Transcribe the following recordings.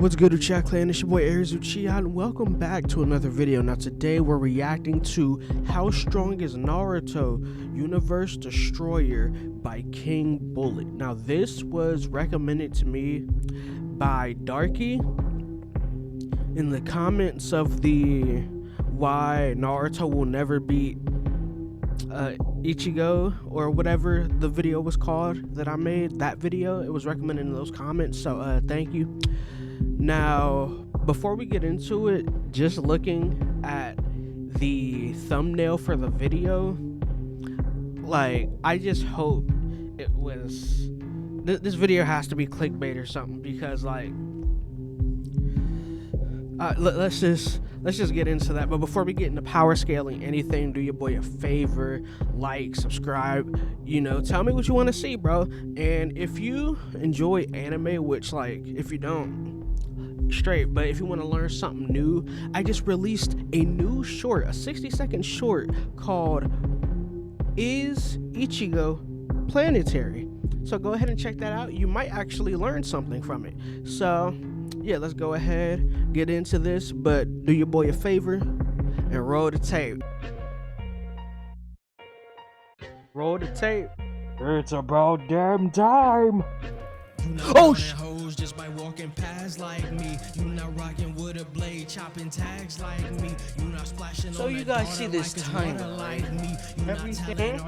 What's good, Uchiha clan? It's your boy Aries Uchiha, and welcome back to another video. Now today we're reacting to How Strong is Naruto Universe Destroyer by King Bullet. Now this was recommended to me by Darky in the comments of the why Naruto will never beat Ichigo or whatever the video was called that I made. That video, it was recommended in those comments, so thank you. Now, before we get into it, just looking at the thumbnail for the video, like, I just hope it was, this video has to be clickbait or something, because, like, let's just get into that. But before we get into power scaling anything, do your boy a favor, like, subscribe, you know, tell me what you want to see, bro. And if you enjoy anime, which, like, if you don't, straight, but if you want to learn something new, I just released a new short, a 60-second short called Is Ichigo Planetary? So go ahead and check that out. You might actually learn something from it. So yeah, let's go ahead, get into this, but do your boy a favor and roll the tape. Roll the tape. It's about damn time. Oh sh! Just by walking past like me, you not rocking with a blade, chopping tags like me, you not splashing. So you guys see this time, like me, everything.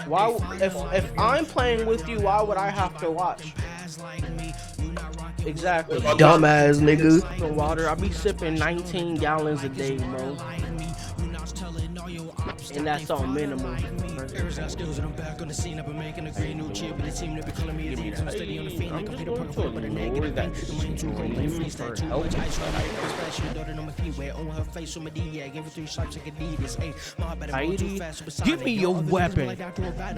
Why, if I'm playing with you, why would I have to watch? Exactly, dumbass nigga. Water, I be sipping 19 gallons a day, bro. And that's on minimum. Skills and I'm back on the scene. I've been making a great new chip, but the team never calling me a team. I'm steady on the fiend. I'm just going to but a negative thing. The money too great, like freestyle too much. I try to splash your daughter on my feet, wear on her face with my D. Yeah, give her 3 stripes like Adidas. Hey, my better go too fast. Give me your weapon.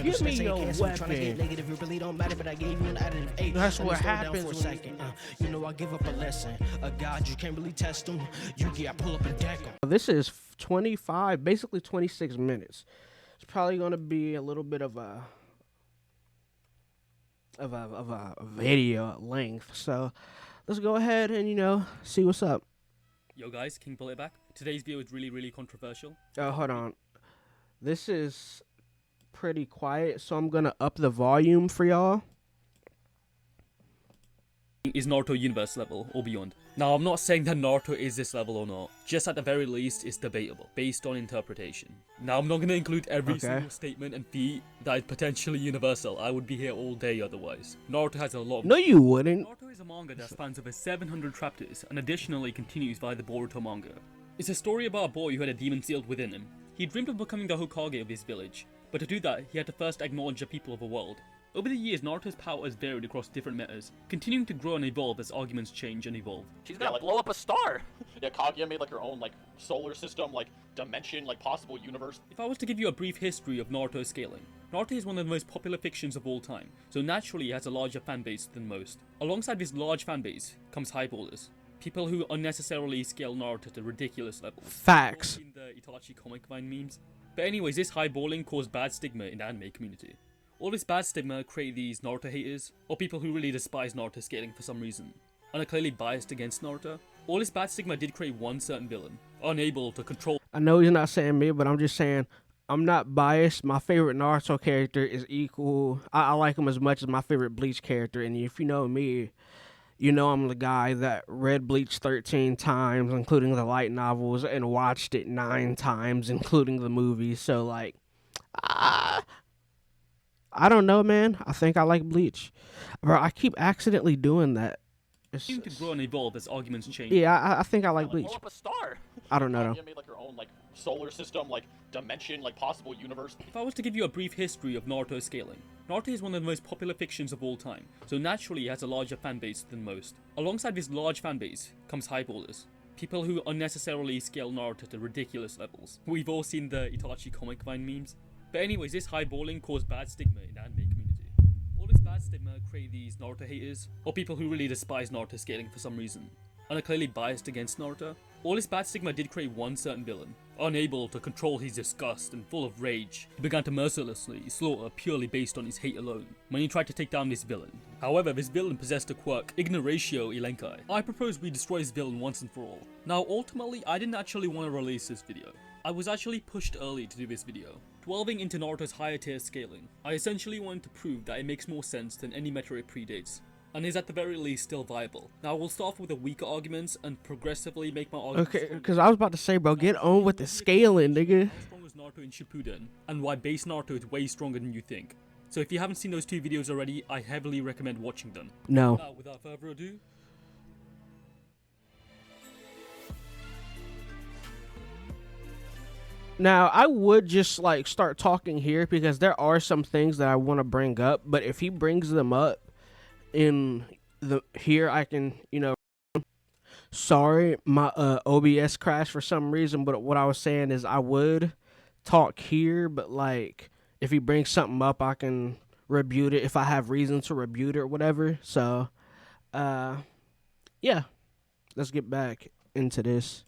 Give me your weapon. Negative, it really don't matter, but I gave you an additive. Hey, that's what happens for a second. You know I give up a lesson. A god, you can't really test them. You get pull up and deck them. This is 25, basically 26 minutes. It's probably gonna be a little bit of a video length. So let's go ahead and, you know, see what's up. Yo guys, King Bullet back. Today's video is really controversial. Oh, hold on. This is pretty quiet, so I'm gonna up the volume for y'all. Is Naruto universe level or beyond? Now, I'm not saying that Naruto is this level or not, just at the very least it's debatable, based on interpretation. Now, I'm not going to include every single statement and feat that is potentially universal. I would be here all day otherwise. Naruto has a lot. No, you wouldn't. Naruto is a manga that spans over 700 chapters and additionally continues via the Boruto manga. It's a story about a boy who had a demon sealed within him. He dreamed of becoming the Hokage of his village, but to do that, he had to first acknowledge the people of the world. Over the years, Naruto's power has varied across different metas, continuing to grow and evolve as arguments change and evolve. She's gonna blow up a star! Yeah, Kaguya made like her own like solar system, like dimension, like possible universe. If I was to give you a brief history of Naruto's scaling, Naruto is one of the most popular fictions of all time, so naturally it has a larger fanbase than most. Alongside this large fanbase comes highballers. People who unnecessarily scale Naruto to ridiculous levels. Facts. In the Itachi comic vine memes. But anyways, this highballing caused bad stigma in the anime community. All this bad stigma create these Naruto haters, or people who really despise Naruto scaling for some reason, and are clearly biased against Naruto. All this bad stigma did create one certain villain, unable to control. I know he's not saying me, but I'm just saying I'm not biased. My favorite Naruto character is equal. I like him as much as my favorite Bleach character, and if you know me, you know I'm the guy that read Bleach 13 times, including the light novels, and watched it 9 times, including the movies. So, like, I don't know, man. I think I like Bleach. Bro, I keep accidentally doing that. To grow and evolve as arguments change. Yeah, I think I like Bleach. Blow up a star! I don't know, though. Kaguya made like her own like solar system, like dimension, like possible universe. If I was to give you a brief history of Naruto's scaling, Naruto is one of the most popular fictions of all time, so naturally it has a larger fanbase than most. Alongside this large fanbase comes highballers. People who unnecessarily scale Naruto to ridiculous levels. We've all seen the Itachi comic vine memes. But anyways, this highballing caused bad stigma in the anime community. All this bad stigma create these Naruto haters, or people who really despise Naruto scaling for some reason, and are clearly biased against Naruto. All this bad stigma did create one certain villain, Unable to control his disgust and full of rage, he began to mercilessly slaughter purely based on his hate alone when he tried to take down this villain. However, this villain possessed a quirk, Ignoratio Elenchi. I propose we destroy this villain once and for all. Now, ultimately, I didn't actually want to release this video. I was actually pushed early to do this video. Delving into Naruto's higher tier scaling, I essentially wanted to prove that it makes more sense than any meta it predates, and is at the very least still viable. Now we'll start off with the weaker arguments and progressively make my arguments. Okay, because I was about to say, bro, get on with the scaling, nigga. How strong is Naruto in Shippuden, and why base Naruto is way stronger than you think. So if you haven't seen those 2 videos already, I heavily recommend watching them. No. Now, without further ado, Now, I would just like start talking here because there are some things that I want to bring up, but if he brings them up in the here, I can, sorry, my OBS crashed for some reason, but what I was saying is I would talk here, but like if he brings something up, I can rebut it if I have reason to rebut it or whatever. So, yeah, let's get back into this.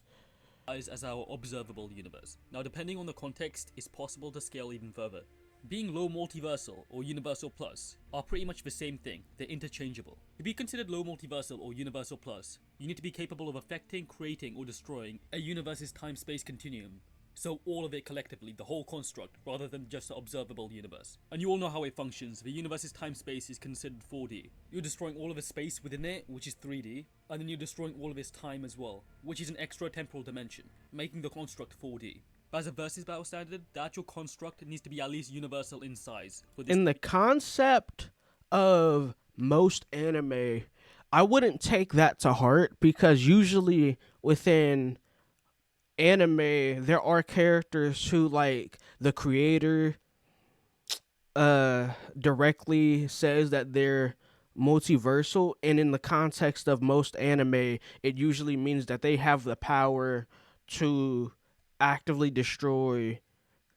as our observable universe. Now, depending on the context, it's possible to scale even further. Being low multiversal or universal plus are pretty much the same thing, they're interchangeable. To be considered low multiversal or universal plus, you need to be capable of affecting, creating, or destroying a universe's time-space continuum. So all of it collectively, the whole construct, rather than just the observable universe. And you all know how it functions. The universe's time-space is considered 4D. You're destroying all of the space within it, which is 3D, and then you're destroying all of its time as well, which is an extra temporal dimension, making the construct 4D. But as a versus battle standard, the actual construct needs to be at least universal in size. For this In the concept of most anime, I wouldn't take that to heart because usually within anime there are characters who like the creator directly says that they're multiversal, and in the context of most anime it usually means that they have the power to actively destroy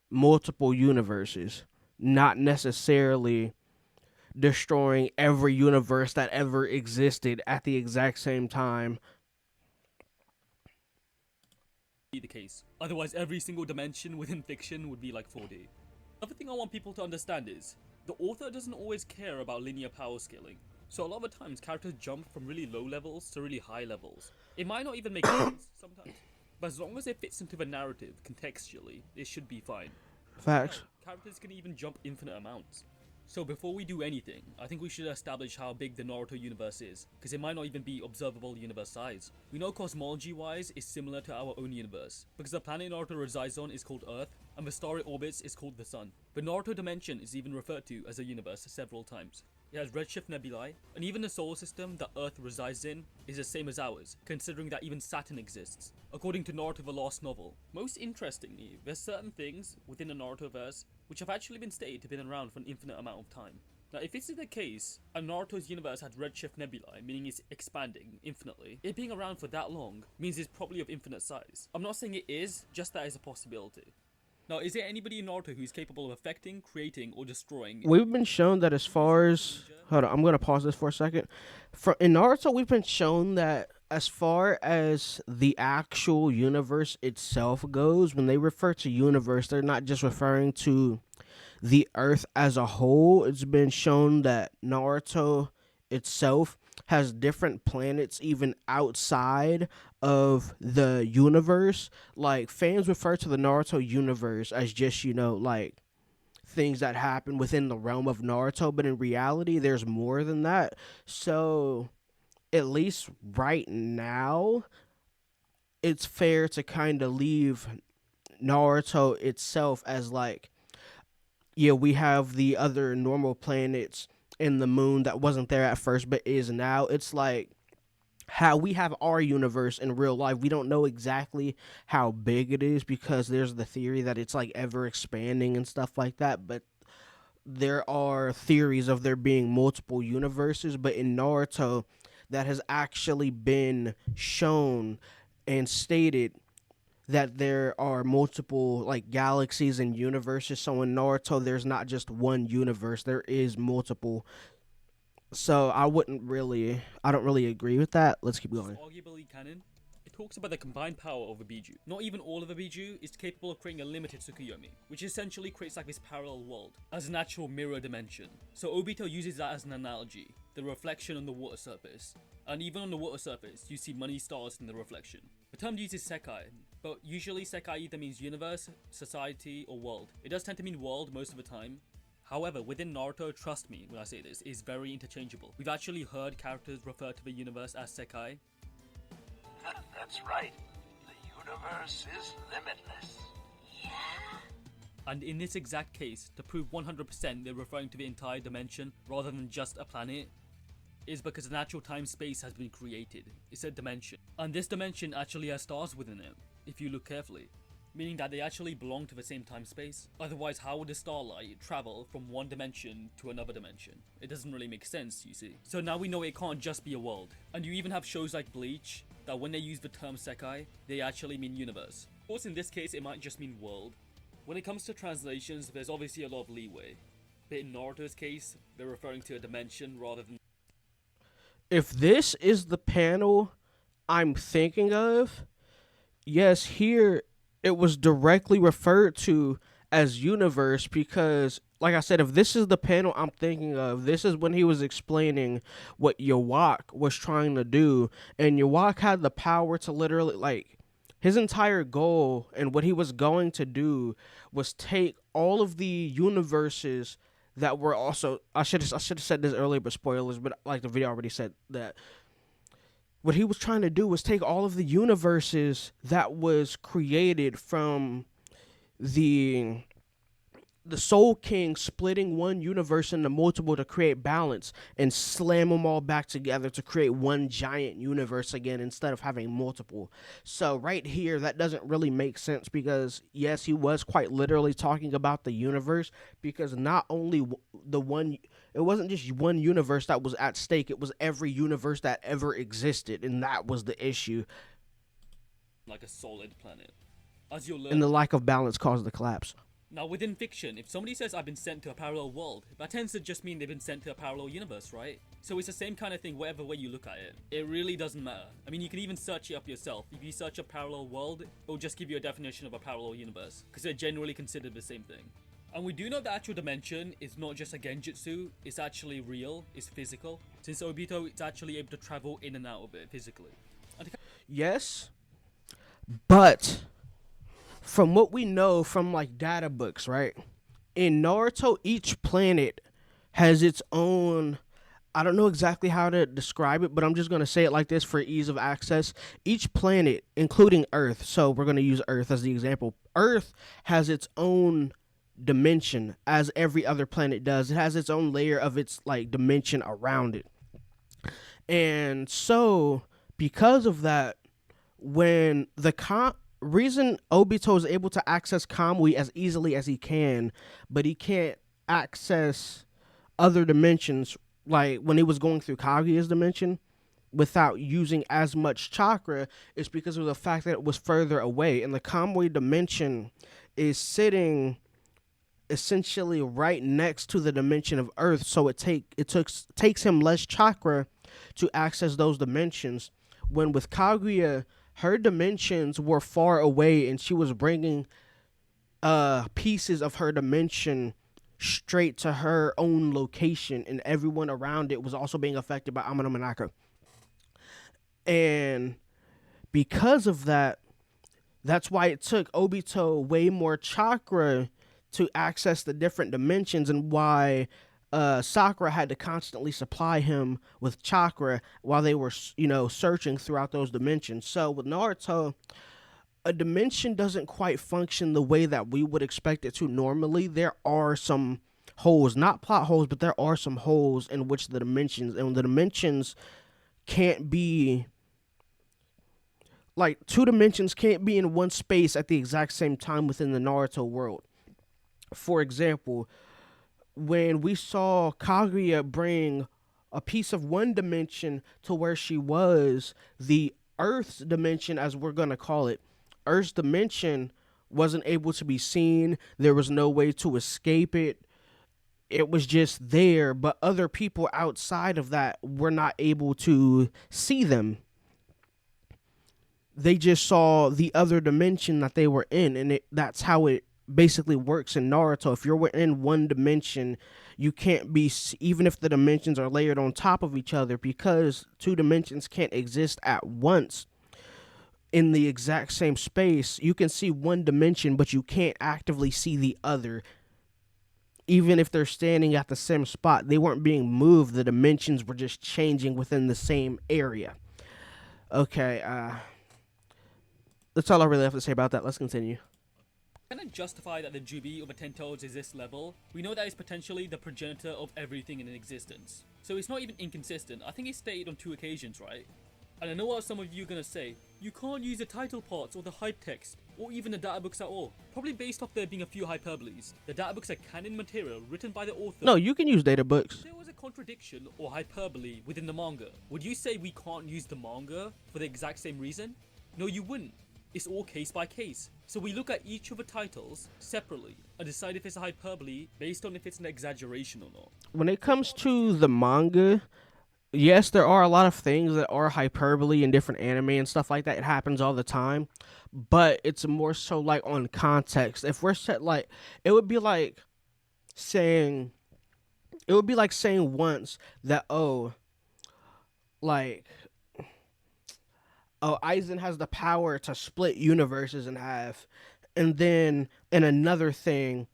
multiple universes, not necessarily destroying every universe that ever existed at the exact same time. be the case. Otherwise, every single dimension within fiction would be like 4D. Another thing I want people to understand is, the author doesn't always care about linear power scaling. So a lot of the times, characters jump from really low levels to really high levels. It might not even make sense sometimes, but as long as it fits into the narrative contextually, it should be fine. Facts. Characters can even jump infinite amounts. So before we do anything, I think we should establish how big the Naruto universe is, because it might not even be observable universe size. We know cosmology-wise is similar to our own universe, because the planet Naruto resides on is called Earth, and the star it orbits is called the Sun. The Naruto dimension is even referred to as a universe several times. It has redshift nebulae, and even the solar system that Earth resides in is the same as ours, considering that even Saturn exists, according to Naruto the Last Novel. Most interestingly, there's certain things within the Narutoverse which have actually been stated to have been around for an infinite amount of time. Now, if this is the case, and Naruto's universe had redshift nebulae, meaning it's expanding infinitely, it being around for that long means it's probably of infinite size. I'm not saying it is, just that is a possibility. Now, is there anybody in Naruto who's capable of affecting, creating, or destroying? We've been shown that as far as... Hold on, I'm going to pause this for a second. In Naruto, we've been shown that as far as the actual universe itself goes, when they refer to universe, they're not just referring to the Earth as a whole. It's been shown that Naruto itself has different planets even outside of the universe. Like, fans refer to the Naruto universe as just, like things that happen within the realm of Naruto, but in reality there's more than that. So at least right now it's fair to kind of leave Naruto itself as like, yeah, we have the other normal planets in the moon that wasn't there at first but is now. It's like how we have our universe in real life. We don't know exactly how big it is because there's the theory that it's like ever expanding and stuff like that, but there are theories of there being multiple universes. But in Naruto, that has actually been shown and stated that there are multiple like galaxies and universes. So in Naruto, there's not just one universe, there is multiple. So I don't really agree with that. Let's keep going. Arguably canon. It talks about the combined power of a Biju. Not even all of a Biju is capable of creating a limited Tsukuyomi, which essentially creates like this parallel world as an actual mirror dimension. So Obito uses that as an analogy, the reflection on the water surface. And even on the water surface, you see many stars in the reflection. The term used is Sekai, but usually Sekai either means universe, society, or world. It does tend to mean world most of the time. However, within Naruto, trust me when I say this, is very interchangeable. We've actually heard characters refer to the universe as Sekai. That's right. The universe is limitless. And in this exact case, to prove 100% they're referring to the entire dimension rather than just a planet, is because an actual time-space has been created. It's a dimension. And this dimension actually has stars within it, if you look carefully. Meaning that they actually belong to the same time-space. Otherwise, how would a starlight travel from one dimension to another dimension? It doesn't really make sense, you see. So now we know it can't just be a world. And you even have shows like Bleach, that when they use the term Sekai, they actually mean universe. Of course, in this case, it might just mean world. When it comes to translations, there's obviously a lot of leeway. But in Naruto's case, they're referring to a dimension rather than... If this is the panel I'm thinking of, yes, here it was directly referred to as universe because, like I said, if this is the panel I'm thinking of, this is when he was explaining what Yawak was trying to do, and Yawak had the power to literally, like, his entire goal and what he was going to do was take all of the universes that were also, I should have said this earlier, but spoilers, but like the video already said that. What he was trying to do was take all of the universes that was created from the Soul King splitting one universe into multiple to create balance and slam them all back together to create one giant universe again instead of having multiple. So right here, that doesn't really make sense because, yes, he was quite literally talking about the universe because not only it wasn't just one universe that was at stake, it was every universe that ever existed, and that was the issue. like a solid planet. As you'll learn... And the lack of balance caused the collapse. Now, within fiction, if somebody says I've been sent to a parallel world, that tends to just mean they've been sent to a parallel universe, right? So it's the same kind of thing whatever way you look at it. It really doesn't matter. I mean, you can even search it up yourself. If you search a parallel world, it'll just give you a definition of a parallel universe, because they're generally considered the same thing. And we do know the actual dimension is not just a genjutsu, it's actually real, it's physical. Since Obito, it's actually able to travel in and out of it physically. Yes, but from what we know from like data books, right? In Naruto, each planet has its own, I don't know exactly how to describe it, but I'm just going to say it like this for ease of access. Each planet, including Earth, so we're going to use Earth as the example. Earth has its own dimension as every other planet does. It has its own layer of its like dimension around it. And so because of that, when the reason Obito is able to access Kamui as easily as he can, but he can't access other dimensions, like when he was going through Kaguya's dimension, without using as much chakra, is because of the fact that it was further away. And the Kamui dimension is sitting essentially right next to the dimension of Earth, so it takes him less chakra to access those dimensions. When with Kaguya, her dimensions were far away, and she was bringing pieces of her dimension straight to her own location, and everyone around it was also being affected by Amano Manaka. And because of that, that's why it took Obito way more chakra to access the different dimensions, and why Sakura had to constantly supply him with chakra while they were, searching throughout those dimensions. So with Naruto, a dimension doesn't quite function the way that we would expect it to normally. There are some holes, not plot holes, but there are some holes in which the dimensions can't be, like, two dimensions can't be in one space at the exact same time within the Naruto world. For example, when we saw Kaguya bring a piece of one dimension to where she was, the Earth's dimension, as we're going to call it, Earth's dimension wasn't able to be seen. There was no way to escape it. It was just there, but other people outside of that were not able to see them. They just saw the other dimension that they were in, and that's how it basically works in Naruto. If you're in one dimension, you can't be, even if the dimensions are layered on top of each other, because two dimensions can't exist at once in the exact same space. You can see one dimension, but you can't actively see the other. Even if they're standing at the same spot, they weren't being moved. The dimensions were just changing within the same area. Okay, that's all I really have to say about that. Let's continue. Cannot justify that the Jubi of the Ten Toads is this level. We know that it's potentially the progenitor of everything in existence. So it's not even inconsistent. I think it's stated on 2 occasions, right? And I know what some of you are gonna say. You can't use the title parts or the hype text, or even the data books at all. Probably based off there being a few hyperboles. The data books are canon material written by the author. No, you can use data books. If there was a contradiction or hyperbole within the manga, would you say we can't use the manga for the exact same reason? No, you wouldn't. It's all case by case. So we look at each of the titles separately and decide if it's a hyperbole based on if it's an exaggeration or not. When it comes to the manga, yes, there are a lot of things that are hyperbole in different anime and stuff like that. It happens all the time, but it's more so like on context. If we're set like, it would be like saying once that, like, Aizen has the power to split universes in half, and then in another thing,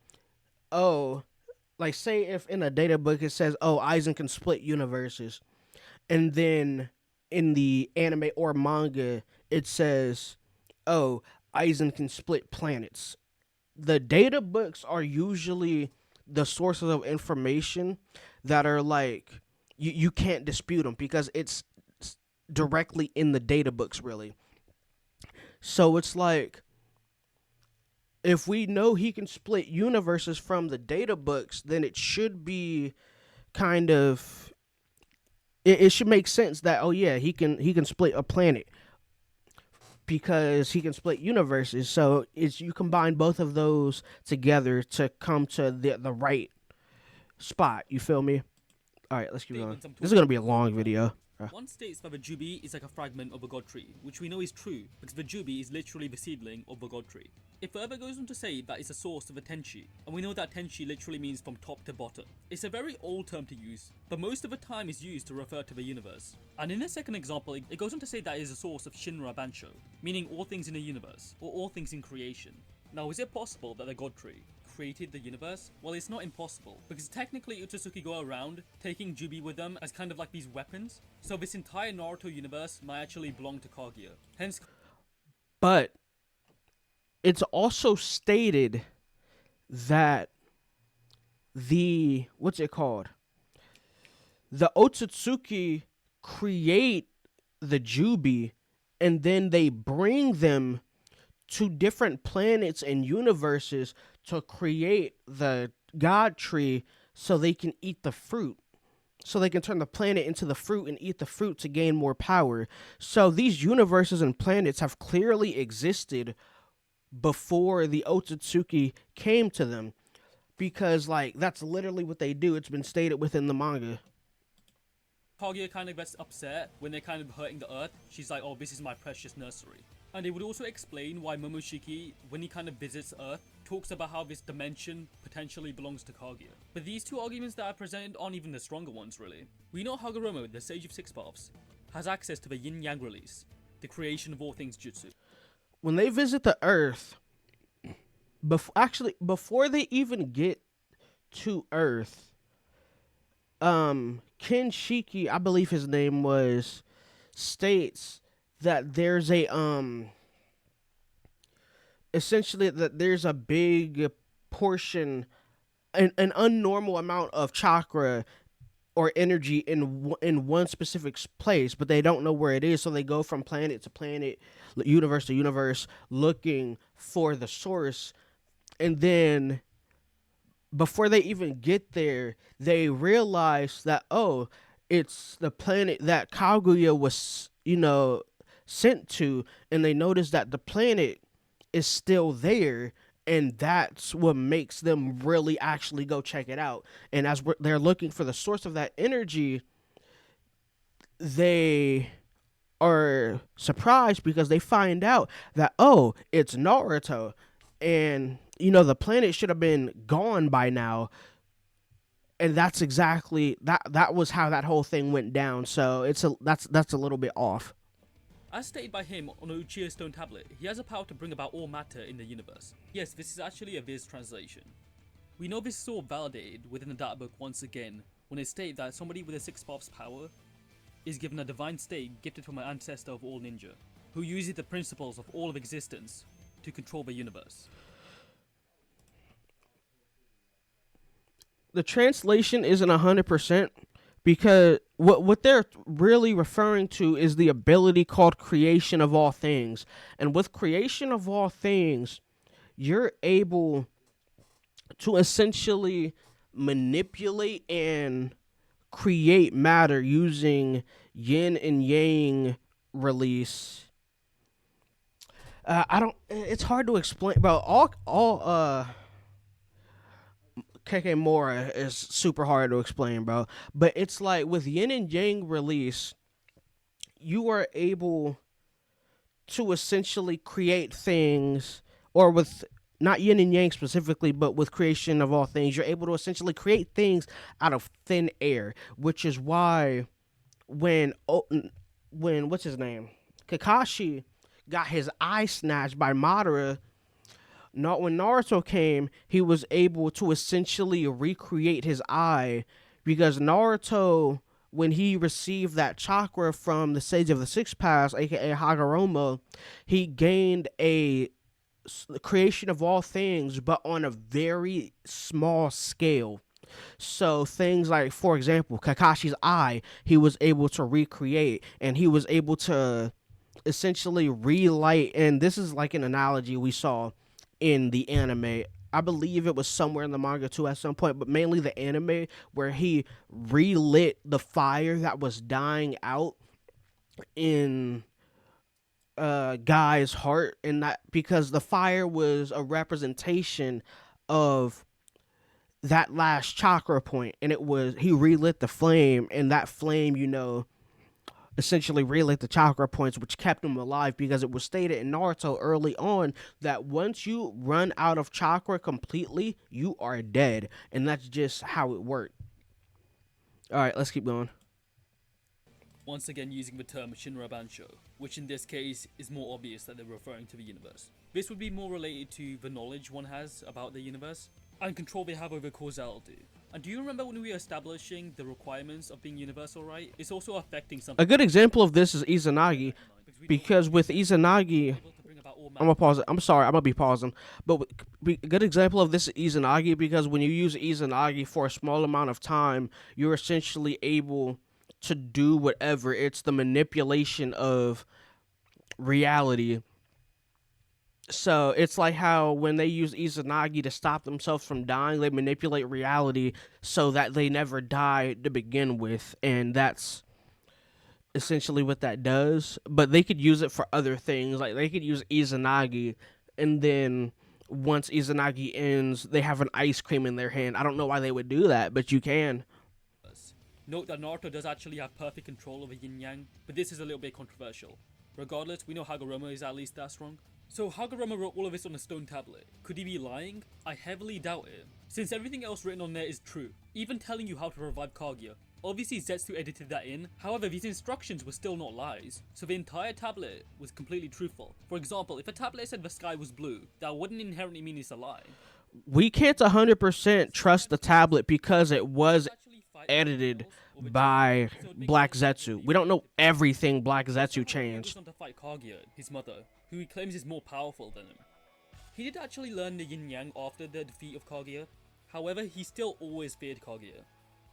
like say if in a data book it says, Aizen can split universes, and then in the anime or manga it says, Aizen can split planets. The data books are usually the sources of information that are like, you can't dispute them because it's directly in the data books, really. So it's like, if we know he can split universes from the data books, then it should be kind of, it should make sense that, he can split a planet because he can split universes. So it's, you combine both of those together to come to the right spot. You feel me? All right, let's keep going. This is gonna be a long video. One states that the Jubi is like a fragment of a god tree, which we know is true because the Jubi is literally the seedling of the god tree. It further goes on to say that it's a source of a Tenchi, and we know that Tenchi literally means from top to bottom. It's a very old term to use, but most of the time is used to refer to the universe. And in the second example, it goes on to say that it is a source of Shinra Bansho, meaning all things in the universe, or all things in creation. Now, is it possible that the god tree created the universe? Well, it's not impossible, because technically Uchiha go around taking Jubi with them as kind of like these weapons, so this entire Naruto universe might actually belong to Kaguya. Hence, but it's also stated that the, what's it called? The Otsutsuki create the Jubi, and then they bring them to different planets and universes to create the god tree so they can eat the fruit. So they can turn the planet into the fruit and eat the fruit to gain more power. So these universes and planets have clearly existed before the Otsutsuki came to them. Because, like, that's literally what they do. It's been stated within the manga. Kaguya kind of gets upset when they're kind of hurting the earth. She's like, this is my precious nursery. And it would also explain why Momoshiki, when he kind of visits Earth, talks about how this dimension potentially belongs to Kaguya. But these two arguments that are presented aren't even the stronger ones, really. We know Hagoromo, the Sage of Six Paths, has access to the Yin-Yang release, the creation of all things jutsu. When they visit the Earth, before they even get to Earth, Ken Shiki, I believe his name was, states that there's a essentially that there's a big portion, an unnormal amount of chakra or energy in one specific place, but they don't know where it is, so they go from planet to planet, universe to universe, looking for the source. And then before they even get there, they realize that, it's the planet that Kaguya was, sent to, and they notice that the planet is still there, and that's what makes them really actually go check it out. And as they're looking for the source of that energy, they are surprised because they find out that, oh, it's Naruto, and the planet should have been gone by now. And that's exactly that was how that whole thing went down. So that's a little bit off. As stated by him on a Uchiha stone tablet, he has a power to bring about all matter in the universe. Yes, this is actually a Viz translation. We know this is all validated within the data book once again, when it states that somebody with a 6 paths power is given a divine state gifted from an ancestor of all ninja, who uses the principles of all of existence to control the universe. The translation isn't 100%, because what they're really referring to is the ability called creation of all things. And with creation of all things, you're able to essentially manipulate and create matter using yin and yang release. I don't. It's hard to explain, bro. All Kekemora is super hard to explain, bro. But it's like with yin and yang release, you are able to essentially create things, or with not yin and yang specifically, but with creation of all things, you're able to essentially create things out of thin air, which is why when what's his name, Kakashi got his eye snatched by Madara. Not when Naruto came, he was able to essentially recreate his eye, because Naruto, when he received that chakra from the Sage of the Six Paths, aka Hagoromo, he gained a creation of all things, but on a very small scale. So things like, for example, Kakashi's eye, he was able to recreate, and he was able to essentially relight. And this is like an analogy we saw in the anime. I believe it was somewhere in the manga too at some point, but mainly the anime, where he relit the fire that was dying out in Guy's heart, and that because the fire was a representation of that last chakra point, and he relit the flame, and that flame, essentially relit the chakra points, which kept him alive, because it was stated in Naruto early on that once you run out of chakra completely, you are dead, and that's just how it worked. All right, let's keep going. Once again using the term Shinra Bansho, which in this case is more obvious that they're referring to the universe. This would be more related to the knowledge one has about the universe, and control they have over causality. And do you remember when we were establishing the requirements of being universal, right? It's also affecting something. A good example of this is Izanagi, because with Izanagi, I'm gonna pause it. I'm sorry, I'm gonna be pausing. But a good example of this is Izanagi, because when you use Izanagi for a small amount of time, you're essentially able to do whatever. It's the manipulation of reality. So it's like how when they use Izanagi to stop themselves from dying, they manipulate reality so that they never die to begin with, and that's essentially what that does. But they could use it for other things. Like they could use Izanagi, and then once Izanagi ends, they have an ice cream in their hand. I don't know why they would do that, but you can. Note that Naruto does actually have perfect control over yin-yang, but this is a little bit controversial. Regardless, we know Hagoromo is at least that strong. So Hagoromo wrote all of this on a stone tablet. Could he be lying? I heavily doubt it, since everything else written on there is true, even telling you how to revive Kaguya. Obviously Zetsu edited that in, however these instructions were still not lies, so the entire tablet was completely truthful. For example, if a tablet said the sky was blue, that wouldn't inherently mean it's a lie. We can't 100% trust the tablet because it was edited by Black Zetsu. We don't know everything Black Zetsu changed. He goes on to fight Kaguya, his mother, who he claims is more powerful than him. He did actually learn the yin-yang after the defeat of Kaguya, however he still always feared Kaguya.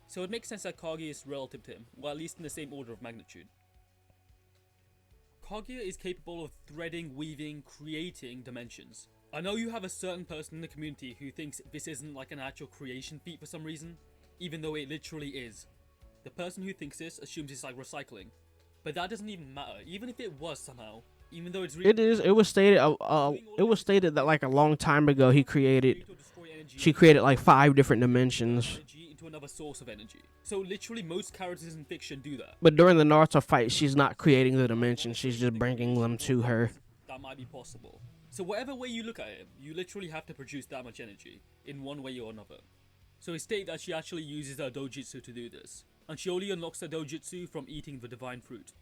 So it makes sense that Kaguya is relative to him, or at least in the same order of magnitude. Kaguya is capable of threading, weaving, creating dimensions. I know you have a certain person in the community who thinks this isn't like an actual creation feat for some reason, even though it literally is. The person who thinks this assumes it's like recycling, but that doesn't even matter, even if it was somehow, even though it's really— It is. It was stated. It was stated that like a long time ago she created like 5 different dimensions. Into another source of energy. So literally most characters in fiction do that. But during the Naruto fight, she's not creating the dimension. She's just bringing them to her. That might be possible. So whatever way you look at it, you literally have to produce that much energy, in one way or another. So it's stated that she actually uses her dojutsu to do this, and she only unlocks her dojutsu from eating the divine fruit.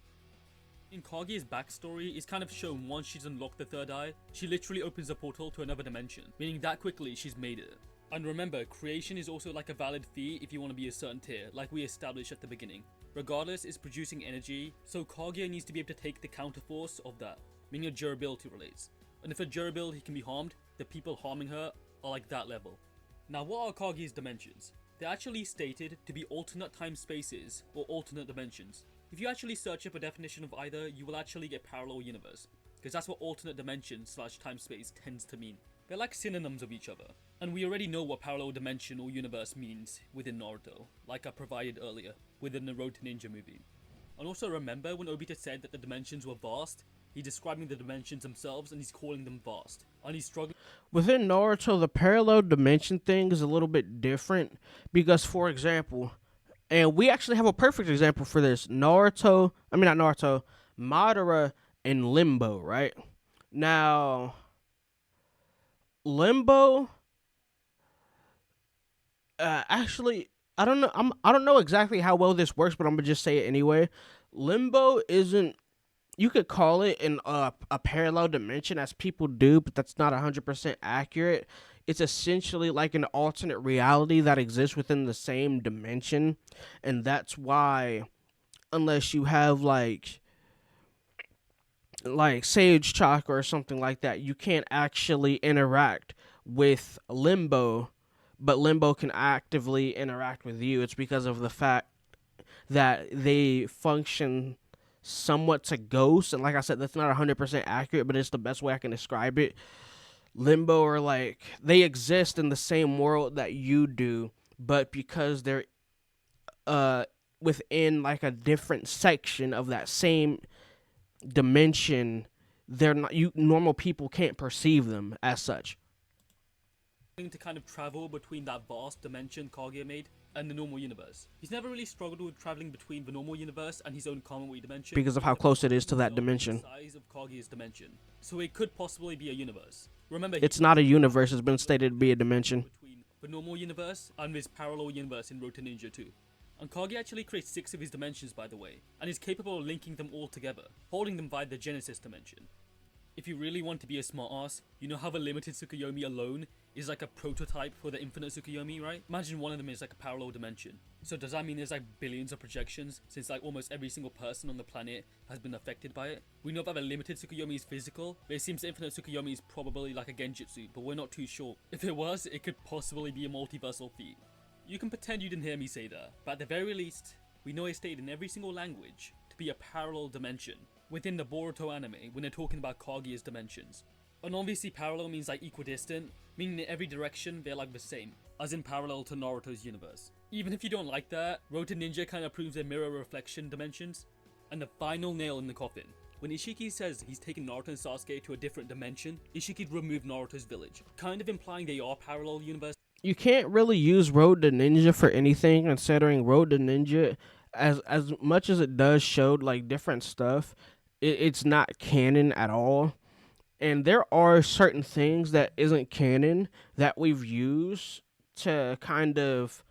In Kaguya's backstory, it's kind of shown once she's unlocked the third eye, she literally opens a portal to another dimension, meaning that quickly she's made it. And remember, creation is also like a valid fee if you want to be a certain tier, like we established at the beginning. Regardless, it's producing energy, so Kaguya needs to be able to take the counterforce of that, meaning her durability relates. And if her durability can be harmed, the people harming her are like that level. Now what are Kaguya's dimensions? They're actually stated to be alternate time spaces or alternate dimensions. If you actually search up a definition of either, you will actually get parallel universe, because that's what alternate dimension / time space tends to mean. They're like synonyms of each other, and we already know what parallel dimension or universe means within Naruto, like I provided earlier, with the Naruto Ninja movie. And also remember when Obito said that the dimensions were vast, he's describing the dimensions themselves and he's calling them vast, and he's struggling. Within Naruto, the parallel dimension thing is a little bit different, because for example, and we actually have a perfect example for this. Madara and Limbo, right? Now, Limbo, actually, I don't know. I don't know exactly how well this works, but I'm gonna just say it anyway. Limbo isn't. You could call it a parallel dimension, as people do, but that's not 100% accurate. It's essentially like an alternate reality that exists within the same dimension, and that's why, unless you have like Sage Chakra or something like that, you can't actually interact with Limbo, but Limbo can actively interact with you. It's because of the fact that they function somewhat to ghosts, and like I said, that's not 100% accurate, but it's the best way I can describe it. Limbo are like, they exist in the same world that you do, but because they're within like a different section of that same dimension, they're not, you normal people can't perceive them as such. To kind of travel between that vast dimension Kaguya made and the normal universe. He's never really struggled with traveling between the normal universe and his own Kamui dimension Because of how close it is to that dimension. The size of Kaguya's dimension. So it could possibly be a universe. Remember, it's not a universe, it's been stated to be a dimension. Between the normal universe and this parallel universe in Naruto Ninja 2. And Kaguya actually creates 6 of his dimensions, by the way, and is capable of linking them all together, holding them via the Genesis dimension. If you really want to be a smartass, you know how the limited Tsukuyomi alone is like a prototype for the infinite Tsukuyomi, right? Imagine one of them is like a parallel dimension. So does that mean there's like billions of projections, since like almost every single person on the planet has been affected by it? We know that the limited Tsukuyomi is physical, but it seems the infinite Tsukuyomi is probably like a Genjutsu, but we're not too sure. If it was, it could possibly be a multiversal feat. You can pretend you didn't hear me say that, but at the very least, we know it's stated in every single language to be a parallel dimension within the Boruto anime when they're talking about Kaguya's dimensions. And obviously parallel means like equidistant, meaning in every direction they're like the same, as in parallel to Naruto's universe. Even if you don't like that, Naruto Ninja kind of proves their mirror reflection dimensions. And the final nail in the coffin. When Ishiki says he's taken Naruto and Sasuke to a different dimension, Ishiki'd removed Naruto's village, kind of implying they are parallel universes. You can't really use Road to Ninja for anything, considering Road to Ninja, as much as it does show like different stuff, it's not canon at all. And there are certain things that isn't canon that we've used to kind of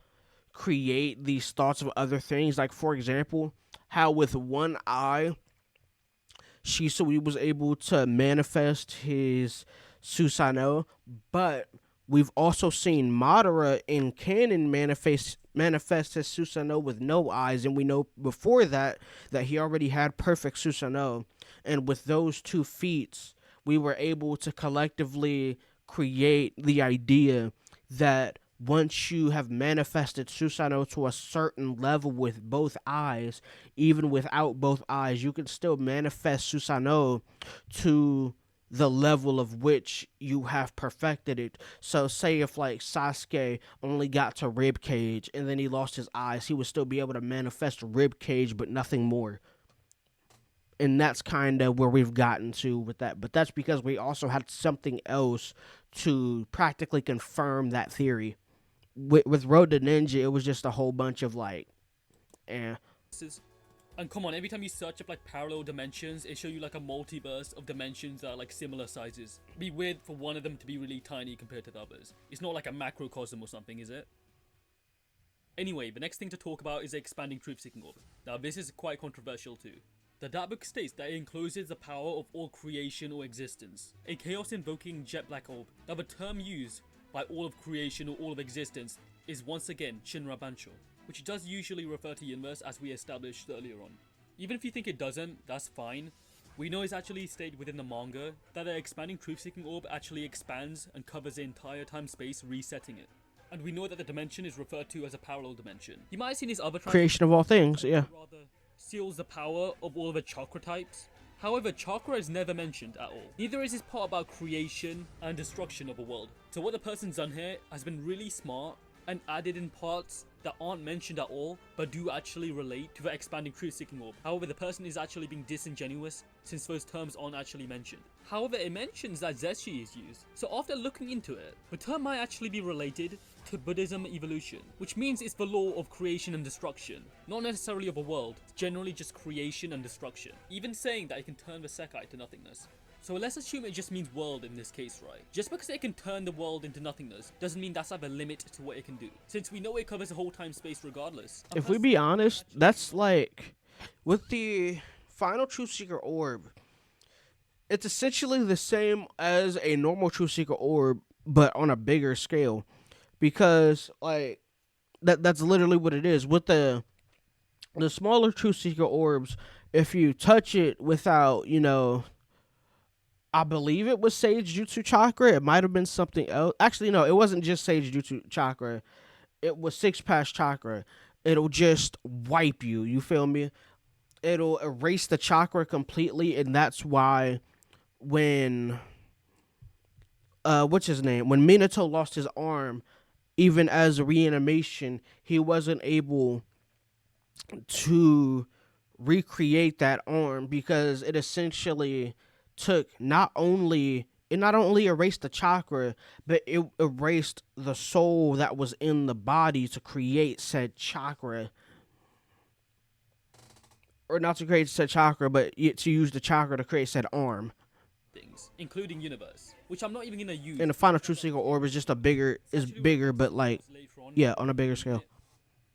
create these thoughts of other things. Like, for example, how with one eye, Shisui was able to manifest his Susanoo, but we've also seen Madara in canon manifest his Susanoo with no eyes, and we know before that he already had perfect Susanoo. And with those two feats, we were able to collectively create the idea that once you have manifested Susanoo to a certain level with both eyes, even without both eyes, you can still manifest Susanoo to the level of which you have perfected it. So say if like Sasuke only got to rib cage and then he lost his eyes, he would still be able to manifest rib cage but nothing more. And that's kind of where we've gotten to with that. But that's because we also had something else to practically confirm that theory, with Road to Ninja, it was just a whole bunch of like, eh. And come on, every time you search up like parallel dimensions, it show you like a multiverse of dimensions that are like similar sizes. It'd be weird for one of them to be really tiny compared to the others. It's not like a macrocosm or something, is it? Anyway, the next thing to talk about is the expanding truth-seeking orb. Now this is quite controversial too. The that book states that it encloses the power of all creation or existence, a chaos-invoking jet black orb. Now the term used by all of creation or all of existence is once again Shinra Bancho, which does usually refer to universe as we established earlier on. Even if you think it doesn't, that's fine. We know it's actually stated within the manga that the expanding truth-seeking orb actually expands and covers the entire time-space, resetting it. And we know that the dimension is referred to as a parallel dimension. You might have seen these other Creation of all things, yeah. rather seals the power of all of the chakra types. However, chakra is never mentioned at all. Neither is this part about creation and destruction of a world. So what the person's done here has been really smart and added in parts that aren't mentioned at all, but do actually relate to the expanding truth-seeking orb. However, the person is actually being disingenuous since those terms aren't actually mentioned. However, it mentions that Zetsu is used, so after looking into it, the term might actually be related to Buddhism evolution, which means it's the law of creation and destruction, not necessarily of a world, it's generally just creation and destruction, even saying that it can turn the Sekai to nothingness. So let's assume it just means world in this case, right? Just because it can turn the world into nothingness doesn't mean that's like a limit to what it can do, since we know it covers the whole time space regardless. If we be honest, that's like with the final Truth Seeker orb, it's essentially the same as a normal Truth Seeker orb, but on a bigger scale, because like that's literally what it is. With the smaller Truth Seeker orbs, if you touch it without, I believe it was Sage Jutsu Chakra. It might have been something else. Actually, no, it wasn't just Sage Jutsu Chakra. It was Six Pass Chakra. It'll just wipe you. You feel me? It'll erase the chakra completely, and that's why when what's his name? When Minato lost his arm, even as a reanimation, he wasn't able to recreate that arm because it essentially took not only erased the chakra, but it erased the soul that was in the body to create said chakra. Or not to create said chakra, but to use the chakra to create said arm. Things, including universe, which I'm not even gonna use. And the final Truth Seeker orb is just bigger, but like, yeah, on a bigger scale.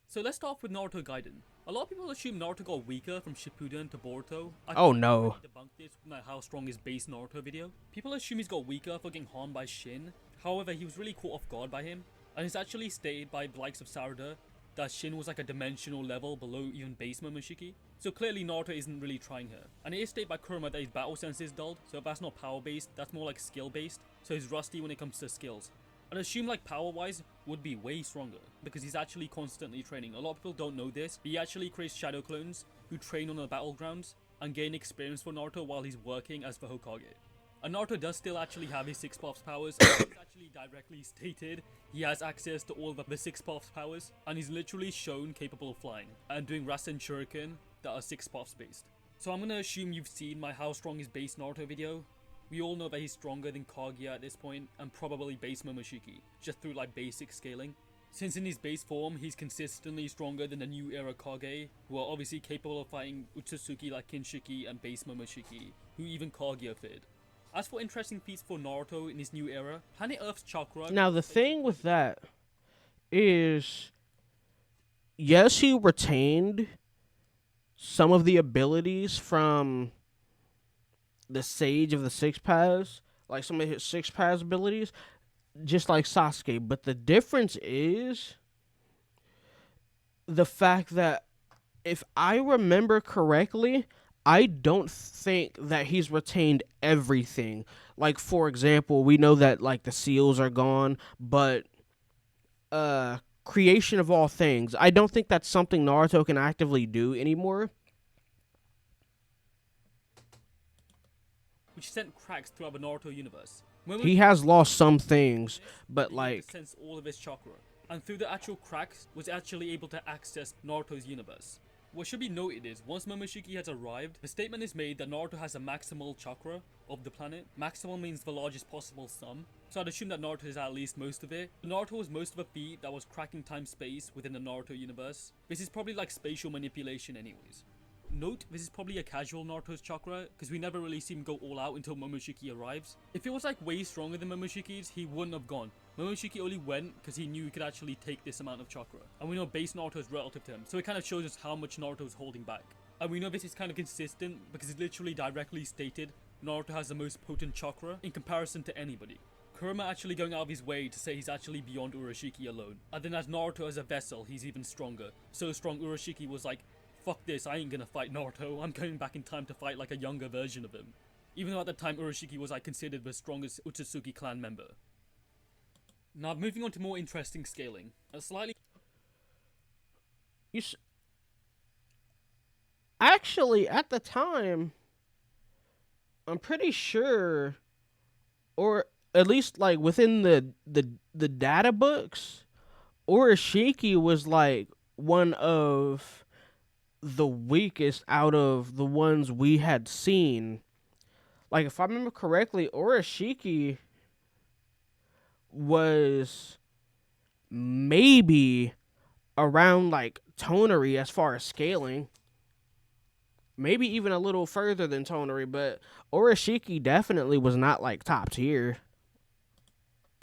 So let's start off with Naruto Gaiden. A lot of people assume Naruto got weaker from Shippuden to Boruto. Oh no. I debunked this with my How Strong is Base Naruto video. People assume he's got weaker for getting harmed by Shin. However, he was really caught off guard by him. And it's actually stated by the likes of Sarada that Shin was like a dimensional level below even base Momoshiki. So clearly Naruto isn't really trying her. And it is stated by Kurama that his battle sense is dulled, so if that's not power based, that's more like skill based. So he's rusty when it comes to skills. And assume like power wise would be way stronger because he's actually constantly training. A lot of people don't know this, but he actually creates shadow clones who train on the battlegrounds and gain experience for Naruto while he's working as the Hokage. And Naruto does still actually have his six paths powers. It's actually directly stated he has access to all the six paths powers, and he's literally shown capable of flying and doing Rasen Shuriken that are six paths based. So I'm gonna assume you've seen my How Strong is Base Naruto video. We all know that he's stronger than Kaguya at this point, and probably base Momoshiki, just through like basic scaling. Since in his base form, he's consistently stronger than the new era Kage, who are obviously capable of fighting Otsutsuki like Kinshiki and base Momoshiki, who even Kaguya feared. As for interesting feats for Naruto in his new era, Planet Earth's chakra... Now the thing with that is, yes, he retained some of the abilities from the Sage of the Six Paths, like some of his Six Paths abilities, just like Sasuke. But the difference is the fact that, if I remember correctly, I don't think that he's retained everything. Like, for example, we know that like the seals are gone, but creation of all things, I don't think that's something Naruto can actively do anymore. Which sent cracks throughout the Naruto universe. He has lost some things, but like, he sense all of his chakra, and through the actual cracks was actually able to access Naruto's universe. What should be noted is, once Momoshiki has arrived, the statement is made that Naruto has a maximal chakra of the planet. Maximal means the largest possible sum, so I'd assume that Naruto is at least most of it. Naruto was most of a feat that was cracking time-space within the Naruto universe. This is probably like spatial manipulation anyways. Note, this is probably a casual Naruto's chakra, because we never really see him go all out until Momoshiki arrives. If it was like way stronger than Momoshiki's, he wouldn't have gone. Momoshiki only went because he knew he could actually take this amount of chakra. And we know base Naruto is relative to him, so it kind of shows us how much Naruto is holding back. And we know this is kind of consistent because it's literally directly stated Naruto has the most potent chakra in comparison to anybody. Kurama actually going out of his way to say he's actually beyond Urashiki alone. And then as Naruto as a vessel, he's even stronger. So strong Urashiki was like, fuck this, I ain't gonna fight Naruto, I'm going back in time to fight like a younger version of him. Even though at the time Urashiki was like considered the strongest Otsutsuki clan member. Now moving on to more interesting scaling. A slightly... Actually, at the time, I'm pretty sure, or at least like within the data books, Urashiki was like one of the weakest out of the ones we had seen. Like, if I remember correctly, Urashiki was maybe around like Tonari as far as scaling. Maybe even a little further than Tonari, but Urashiki definitely was not like top tier.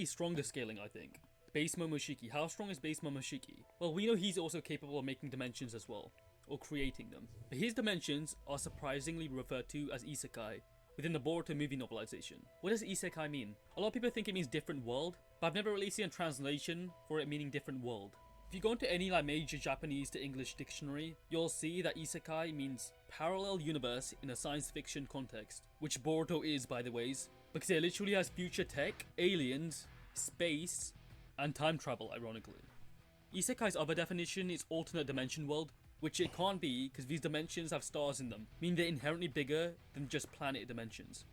stronger scaling, I think. Base Momoshiki. How strong is base Momoshiki? Well, we know he's also capable of making dimensions as well, or creating them. But his dimensions are surprisingly referred to as isekai within the Boruto movie novelization. What does isekai mean? A lot of people think it means different world, but I've never really seen a translation for it meaning different world. If you go into any like major Japanese to English dictionary, you'll see that isekai means parallel universe in a science fiction context, which Boruto is, by the ways, because it literally has future tech, aliens, space, and time travel, ironically. Isekai's other definition is alternate dimension world, which it can't be because these dimensions have stars in them, meaning they're inherently bigger than just planet dimensions.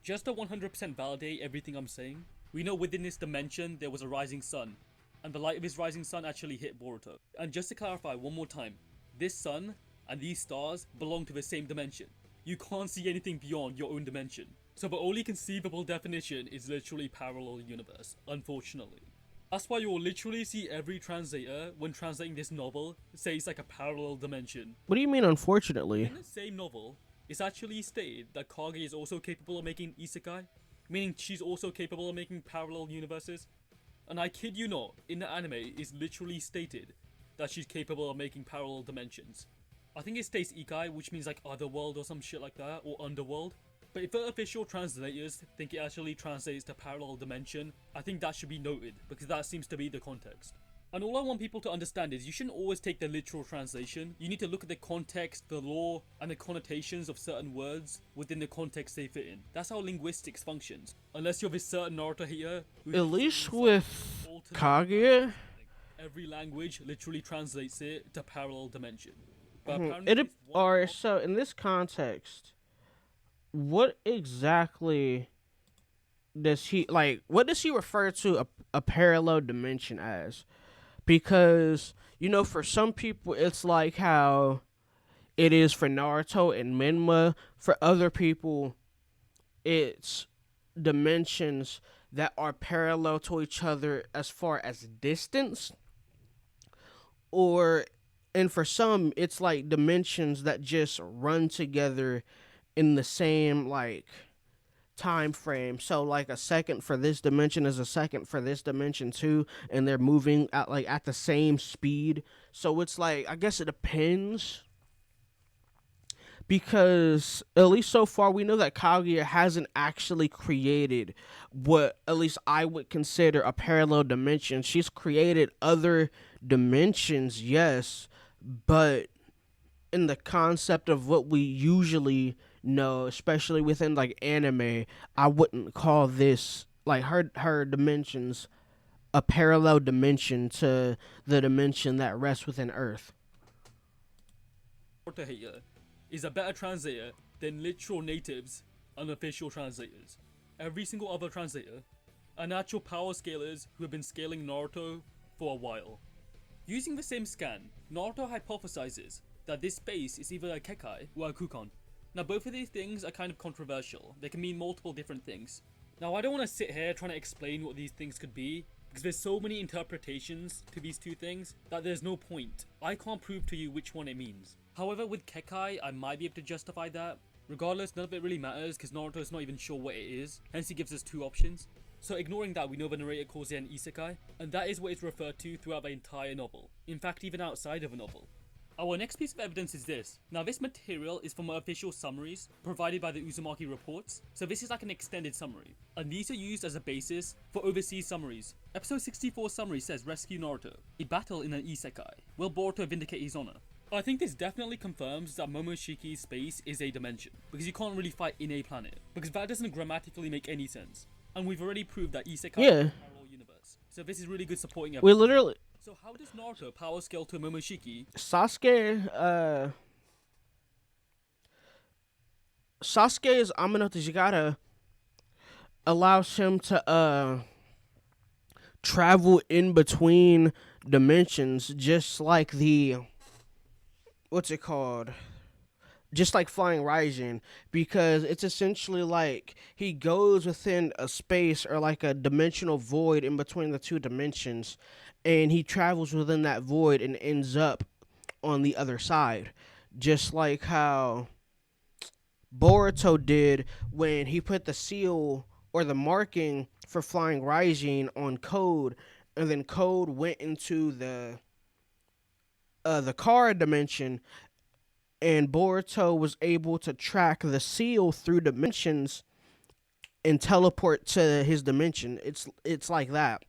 Just to 100% validate everything I'm saying, we know within this dimension there was a rising sun, and the light of his rising sun actually hit Boruto. And just to clarify one more time, this sun and these stars belong to the same dimension. You can't see anything beyond your own dimension. So the only conceivable definition is literally parallel universe, unfortunately. That's why you'll literally see every translator, when translating this novel, say it's like a parallel dimension. What do you mean, unfortunately? In the same novel, it's actually stated that Kage is also capable of making isekai, meaning she's also capable of making parallel universes. And I kid you not, in the anime, it's literally stated that she's capable of making parallel dimensions. I think it states ikai, which means like otherworld or some shit like that, or underworld. But if the official translators think it actually translates to parallel dimension, I think that should be noted, because that seems to be the context. And all I want people to understand is you shouldn't always take the literal translation. You need to look at the context, the lore, and the connotations of certain words within the context they fit in. That's how linguistics functions. Unless you're this certain Naruto hater who At least with Kaguya, every language literally translates it to parallel dimension. But Alright, so in this context, what exactly does he like? What does he refer to a parallel dimension as? Because you know, for some people, it's like how it is for Naruto and Menma. For other people, it's dimensions that are parallel to each other as far as distance, and for some, it's like dimensions that just run together in the same like time frame. So like a second for this dimension is a second for this dimension too, and they're moving at the same speed. So it's like, I guess it depends, because at least so far we know that Kaguya hasn't actually created what at least I would consider a parallel dimension. She's created other dimensions, yes, but in the concept of what we usually know, especially within like anime, I wouldn't call this like her dimensions a parallel dimension to the dimension that rests within Earth. Is a better translator than literal natives and official translators. Every single other translator are natural power scalers who have been scaling Naruto for a while. Using the same scan, Naruto hypothesizes that this space is either a Kekai or a Kukan. Now both of these things are kind of controversial. They can mean multiple different things. Now I don't want to sit here trying to explain what these things could be, because there's so many interpretations to these two things that there's no point. I can't prove to you which one it means. However, with Kekai, I might be able to justify that. Regardless, none of it really matters because Naruto is not even sure what it is, hence he gives us two options. So ignoring that, we know the narrator calls it an isekai, and that is what it's referred to throughout the entire novel. In fact, even outside of a novel. Our next piece of evidence is this. Now this material is from official summaries provided by the Uzumaki reports, so this is like an extended summary. And these are used as a basis for overseas summaries. Episode 64 summary says rescue Naruto. A battle in an isekai. Will Boruto vindicate his honor? I think this definitely confirms that Momoshiki's space is a dimension, because you can't really fight in a planet, because that doesn't grammatically make any sense. And we've already proved that isekai is a parallel universe. So this is really good supporting evidence. We literally... So how does Naruto power scale to Momoshiki? Sasuke's Aminotijigata allows him to travel in between dimensions, just like the... what's it called? Just like flying Raijin, because it's essentially like he goes within a space or like a dimensional void in between the two dimensions, and he travels within that void and ends up on the other side. Just like how Boruto did when he put the seal or the marking for flying Raijin on Code, and then Code went into the car dimension, and Boruto was able to track the seal through dimensions and teleport to his dimension. It's like that.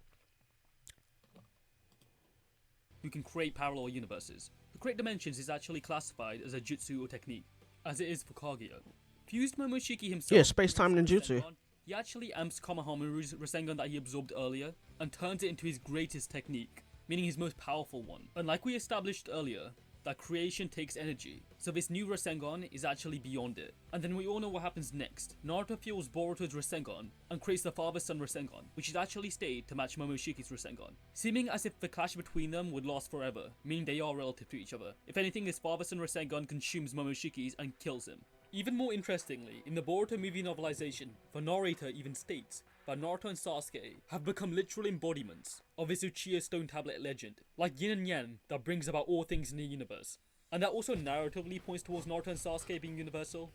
You can create parallel universes. To create dimensions is actually classified as a jutsu or technique, as it is for Kaguya. Fused Momoshiki himself... yeah, space-time ninjutsu. He actually amps Konohamaru's Rasengan that he absorbed earlier, and turns it into his greatest technique, meaning his most powerful one. And like we established earlier, that creation takes energy, so this new Rasengan is actually beyond it. And then we all know what happens next. Naruto fuels Boruto's Rasengan and creates the father-son Rasengan, which is actually stayed to match Momoshiki's Rasengan, seeming as if the clash between them would last forever, meaning they are relative to each other. If anything, his father-son Rasengan consumes Momoshiki's and kills him. Even more interestingly, in the Boruto movie novelization, the narrator even states that Naruto and Sasuke have become literal embodiments of this Uchiha stone tablet legend, like yin and yang that brings about all things in the universe. And that also narratively points towards Naruto and Sasuke being universal.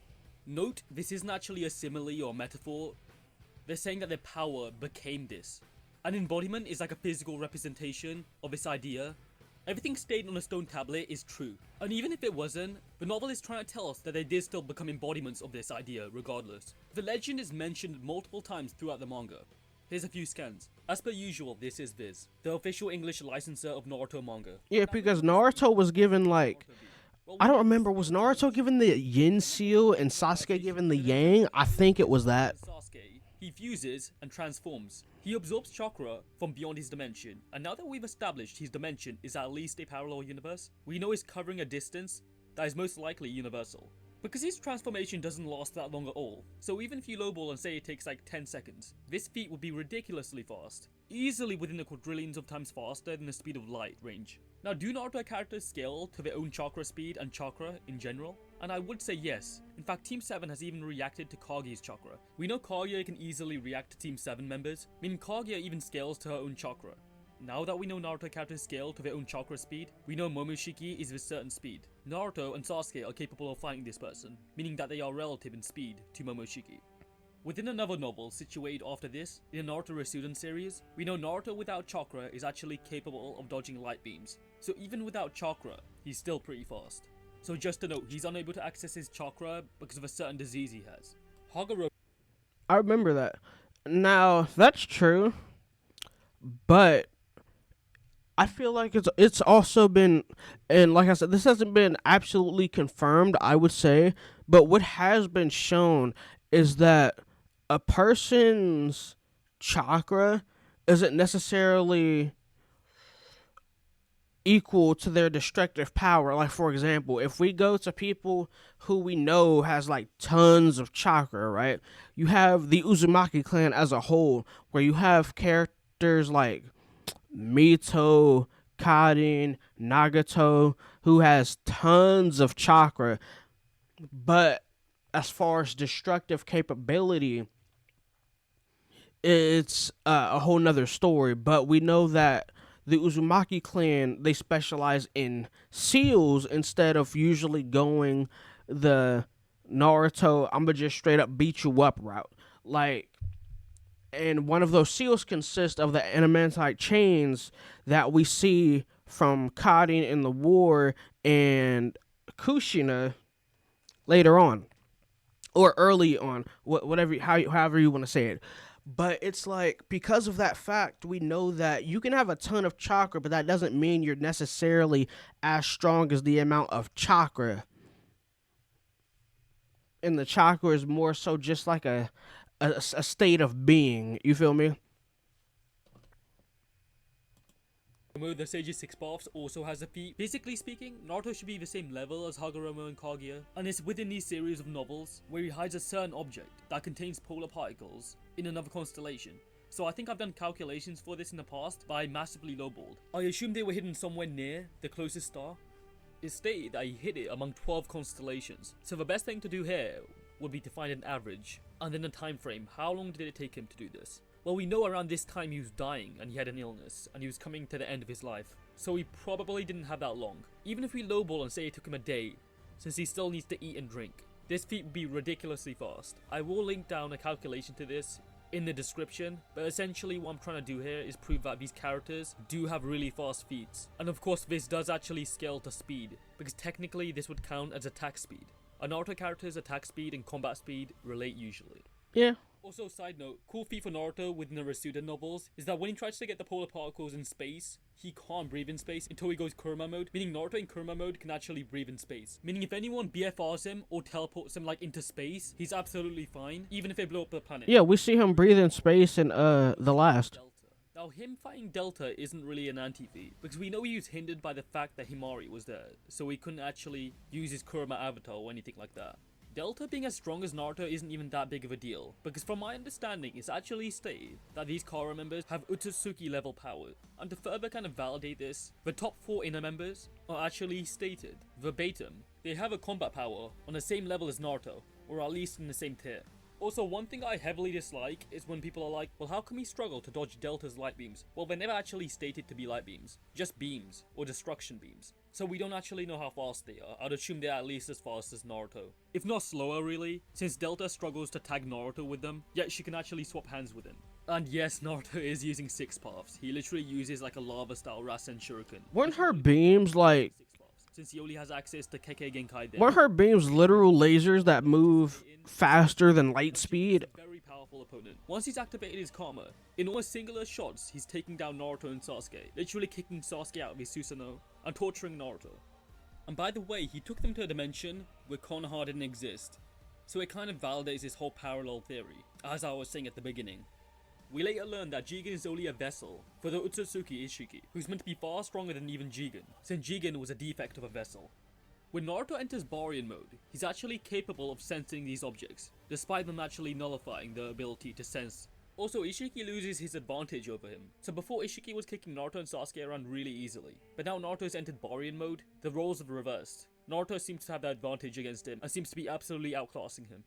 Note, this isn't actually a simile or metaphor. They're saying that their power became this. An embodiment is like a physical representation of this idea. Everything stated on a stone tablet is true. And even if it wasn't, the novel is trying to tell us that they did still become embodiments of this idea regardless. The legend is mentioned multiple times throughout the manga. Here's a few scans. As per usual, this is Viz, the official English licensor of Naruto manga. Yeah, because Naruto was given like... I don't remember, was Naruto given the yin seal and Sasuke given the yang? I think it was that. Sasuke, he fuses and transforms. He absorbs chakra from beyond his dimension, and now that we've established his dimension is at least a parallel universe, we know he's covering a distance that is most likely universal. Because his transformation doesn't last that long at all, so even if you lowball and say it takes like 10 seconds, this feat would be ridiculously fast. Easily within the quadrillions of times faster than the speed of light range. Now, do Naruto characters scale to their own chakra speed and chakra in general? And I would say yes. In fact, Team 7 has even reacted to Kaguya's chakra. We know Kaguya can easily react to Team 7 members, meaning Kaguya even scales to her own chakra. Now that we know Naruto characters scale to their own chakra speed, we know Momoshiki is with certain speed. Naruto and Sasuke are capable of fighting this person, meaning that they are relative in speed to Momoshiki. Within another novel situated after this, in the Naruto Resuden series, we know Naruto without chakra is actually capable of dodging light beams. So even without chakra, he's still pretty fast. So just to note, he's unable to access his chakra because of a certain disease he has. Hagoromo... I remember that. Now, that's true, but I feel like it's also been, and like I said, this hasn't been absolutely confirmed, I would say, but what has been shown is that a person's chakra isn't necessarily equal to their destructive power. Like, for example, if we go to people who we know has like tons of chakra, right? You have the Uzumaki clan as a whole, where you have characters like Mito, Karin, Nagato, who has tons of chakra, but as far as destructive capability, it's a whole nother story. But we know that the Uzumaki clan, they specialize in seals instead of usually going the Naruto, I'm gonna just straight up beat you up route. Like, and one of those seals consists of the adamantite chains that we see from Karin in the war and Kushina later on, or early on, whatever, however you want to say it. But it's like, because of that fact, we know that you can have a ton of chakra, but that doesn't mean you're necessarily as strong as the amount of chakra. And the chakra is more so just like a state of being. You feel me? Although the Sage's Six Paths also has a feat. Basically speaking, Naruto should be the same level as Hagoromo and Kaguya, and it's within these series of novels where he hides a certain object that contains polar particles in another constellation. So I think I've done calculations for this in the past, but I massively lowballed. I assume they were hidden somewhere near the closest star. It's stated that he hid it among 12 constellations, so the best thing to do here would be to find an average, and then a time frame. How long did it take him to do this? Well, we know around this time he was dying and he had an illness and he was coming to the end of his life, so he probably didn't have that long. Even if we lowball and say it took him a day, since he still needs to eat and drink, this feat would be ridiculously fast. I will link down a calculation to this in the description, but essentially what I'm trying to do here is prove that these characters do have really fast feats. And of course this does actually scale to speed, because technically this would count as attack speed. A Naruto character's attack speed and combat speed relate usually. Yeah. Also, side note, cool feat for Naruto within the Rasuda novels is that when he tries to get the polar particles in space, he can't breathe in space until he goes Kurama mode, meaning Naruto in Kurama mode can actually breathe in space. Meaning if anyone BFRs him or teleports him like into space, he's absolutely fine, even if they blow up the planet. Yeah, we see him breathe in space in The Last. Delta. Now, him fighting Delta isn't really an anti-feat, because we know he was hindered by the fact that Himari was there, so he couldn't actually use his Kurama avatar or anything like that. Delta being as strong as Naruto isn't even that big of a deal, because from my understanding, it's actually stated that these Kara members have Otsutsuki level power, and to further kind of validate this, the top 4 inner members are actually stated, verbatim, they have a combat power on the same level as Naruto, or at least in the same tier. Also, one thing I heavily dislike is when people are like, well, how come he struggle to dodge Delta's light beams? Well, they're never actually stated to be light beams, just beams, or destruction beams. So we don't actually know how fast they are. I'd assume they're at least as fast as Naruto. If not slower really, since Delta struggles to tag Naruto with them, yet she can actually swap hands with him. And yes, Naruto is using 6 paths. He literally uses like a lava style Rasen Shuriken. Weren't her beams like... Since he only has access to Kekkei Genkai there. Weren't her beams literal lasers that move faster than light speed? Very powerful opponent. Once he's activated his karma, in almost singular shots, he's taking down Naruto and Sasuke, literally kicking Sasuke out of his Susanoo and torturing Naruto. And by the way, he took them to a dimension where Konoha didn't exist, so it kind of validates his whole parallel theory, as I was saying at the beginning. We later learn that Jigen is only a vessel for the Otsutsuki Ishiki, who's meant to be far stronger than even Jigen, since Jigen was a defect of a vessel. When Naruto enters Baryon mode, he's actually capable of sensing these objects, despite them actually nullifying the ability to sense. Also, Ishiki loses his advantage over him, so before Ishiki was kicking Naruto and Sasuke around really easily, but now Naruto's entered Baryon mode, the roles have reversed. Naruto seems to have the advantage against him, and seems to be absolutely outclassing him.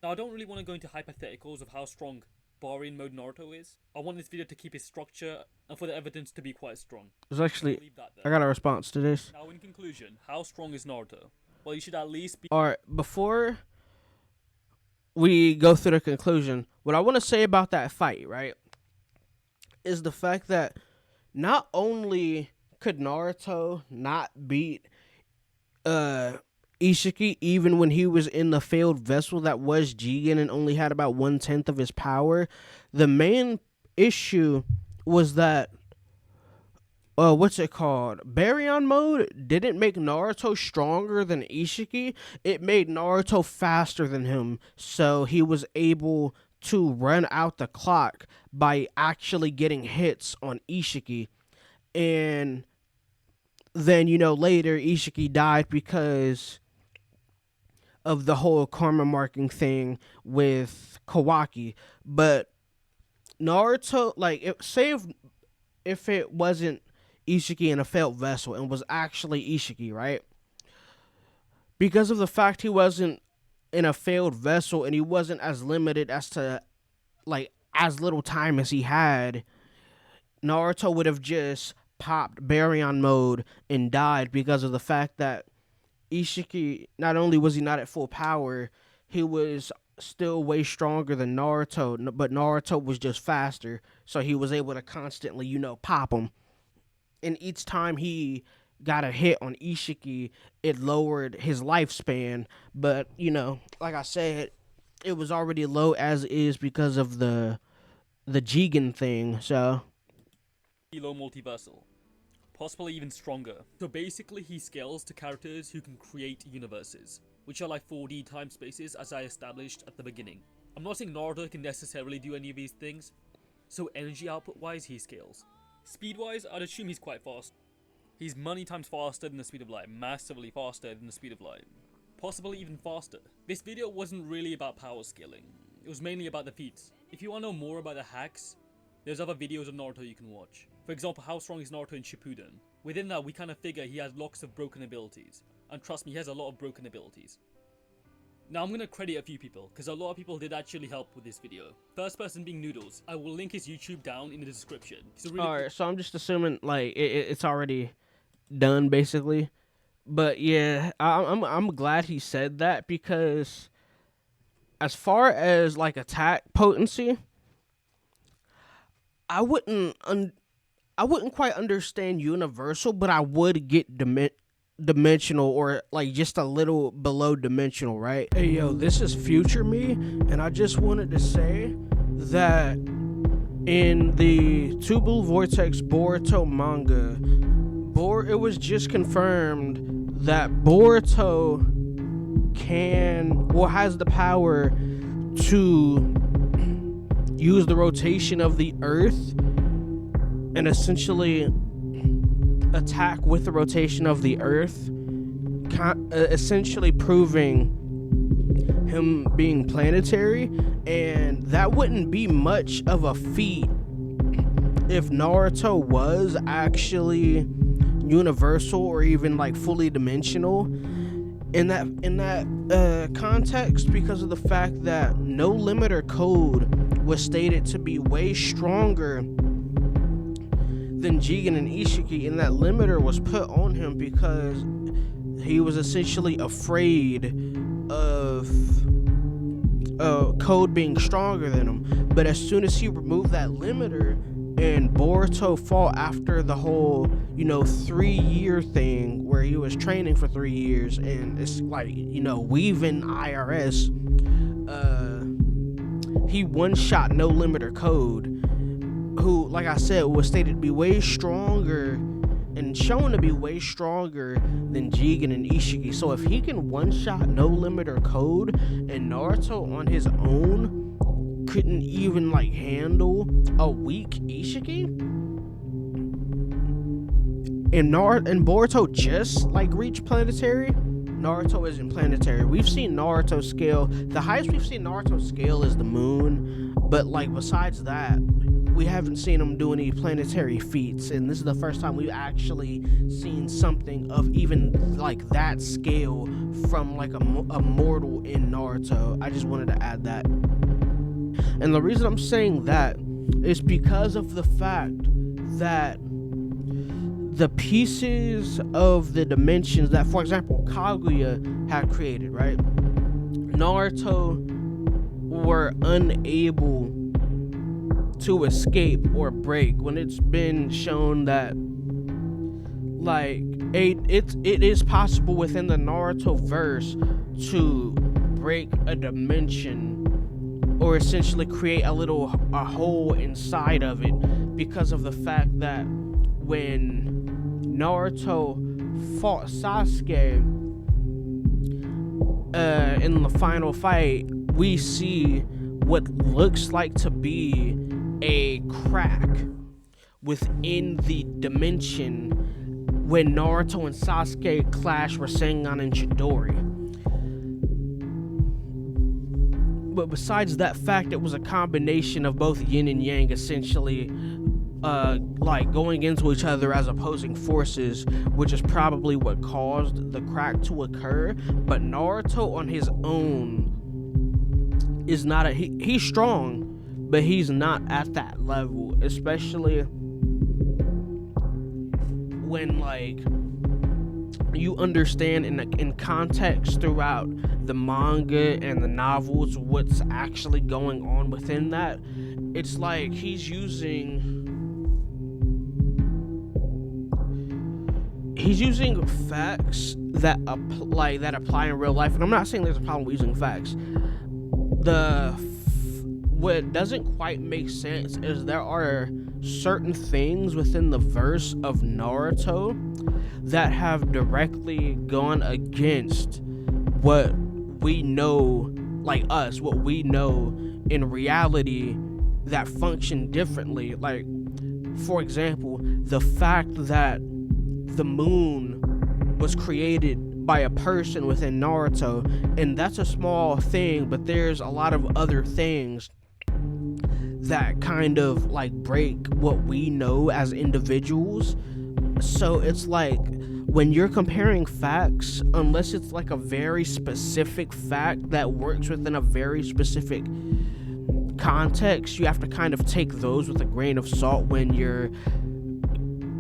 Now, I don't really want to go into hypotheticals of how strong Baryon mode Naruto is. I want this video to keep its structure and for the evidence to be quite strong. There's actually... I got a response to this. Now in conclusion, how strong is Naruto? Well, you should at least be... Alright, before we go through the conclusion, what I want to say about that fight, right, is the fact that not only could Naruto not beat Ishiki even when he was in the failed vessel that was Jigen and only had about 1/10 of his power, the main issue was that what's it called? Baryon mode didn't make Naruto stronger than Ishiki. It made Naruto faster than him, so he was able to run out the clock by actually getting hits on Ishiki. And then, you know, later Ishiki died because of the whole karma marking thing with Kawaki. But Naruto, like, if it wasn't Ishiki in a failed vessel and was actually Ishiki, right? Because of the fact he wasn't in a failed vessel and he wasn't as limited as to like as little time as he had, Naruto would have just popped Baryon mode and died because of the fact that Ishiki, not only was he not at full power, he was still way stronger than Naruto, but Naruto was just faster, so he was able to constantly, pop him. And each time he got a hit on Ishiki, it lowered his lifespan. But, like I said, it was already low as is because of the Jigen thing, so. Low multiversal. Possibly even stronger. So basically he scales to characters who can create universes, which are like 4D time spaces as I established at the beginning. I'm not saying Naruto can necessarily do any of these things, so energy output wise he scales. Speed wise, I'd assume he's quite fast. He's many times faster than the speed of light, massively faster than the speed of light. Possibly even faster. This video wasn't really about power scaling, it was mainly about the feats. If you want to know more about the hacks, there's other videos of Naruto you can watch. For example, how strong is Naruto in Shippuden? Within that, we kind of figure he has lots of broken abilities. And trust me, he has a lot of broken abilities. Now I'm going to credit a few people, because a lot of people did actually help with this video. First person being Noodles. I will link his YouTube down in the description. Alright, so I'm just assuming, like, it's already done, basically. But yeah, I'm glad he said that, because as far as, like, attack potency, I wouldn't quite understand universal, but I would get dimensional, or like just a little below dimensional, right? Hey yo, this is future me, and I just wanted to say that in the Two Blue Vortex Boruto manga, it was just confirmed that Boruto has the power to use the rotation of the earth and essentially attack with the rotation of the earth, essentially proving him being planetary. And that wouldn't be much of a feat if Naruto was actually universal or even like fully dimensional in that context, because of the fact that no limiter code was stated to be way stronger than Jigen and Ishiki, and that limiter was put on him because he was essentially afraid of code being stronger than him. But as soon as he removed that limiter and Boruto fought after the whole 3-year thing where he was training for 3 years, and it's like weaving IRS, he one-shot no limiter code, who, like I said, was stated to be way stronger and shown to be way stronger than Jigen and Ishiki. So if he can one-shot no limiter code, and Naruto on his own couldn't even like handle a weak Ishiki, and Boruto just like reached planetary, Naruto isn't planetary. We've seen Naruto scale, the highest we've seen Naruto scale is the moon, but like besides that, we haven't seen him do any planetary feats, and this is the first time we've actually seen something of even like that scale from like a mortal in Naruto. I just wanted to add that. And the reason I'm saying that is because of the fact that the pieces of the dimensions that, for example, Kaguya had created, right? Naruto were unable to escape or break, when it's been shown that like it is possible within the Naruto verse to break a dimension, or essentially create a hole inside of it, because of the fact that when Naruto fought Sasuke in the final fight, we see what looks like to be a crack within the dimension when Naruto and Sasuke clash Rasengan and Chidori. But besides that fact, it was a combination of both yin and yang, essentially like going into each other as opposing forces, which is probably what caused the crack to occur. But Naruto on his own is not he's strong, but he's not at that level, especially when like you understand in context throughout the manga and the novels what's actually going on within that. It's like he's using facts that apply in real life, and I'm not saying there's a problem with using facts. What doesn't quite make sense is there are certain things within the verse of Naruto that have directly gone against what we know, like us, what we know in reality that function differently. Like, for example, the fact that the moon was created by a person within Naruto, and that's a small thing, but there's a lot of other things that kind of like break what we know as individuals. So it's like when you're comparing facts, unless it's like a very specific fact that works within a very specific context, you have to kind of take those with a grain of salt when you're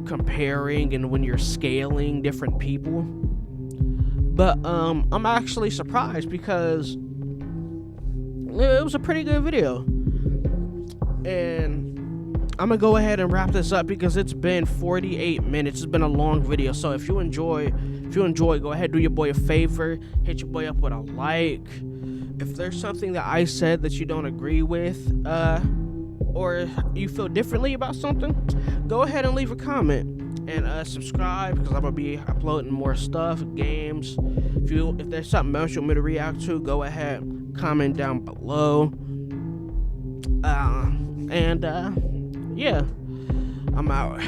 comparing and when you're scaling different people. But I'm actually surprised because it was a pretty good video. And I'm gonna go ahead and wrap this up because it's been 48 minutes. It's been a long video. So if you enjoy, go ahead, do your boy a favor, hit your boy up with a like. If there's something that I said that you don't agree with, or you feel differently about something, go ahead and leave a comment and subscribe, because I'm gonna be uploading more stuff, games. If there's something else you want me to react to, go ahead, comment down below. Yeah, I'm out.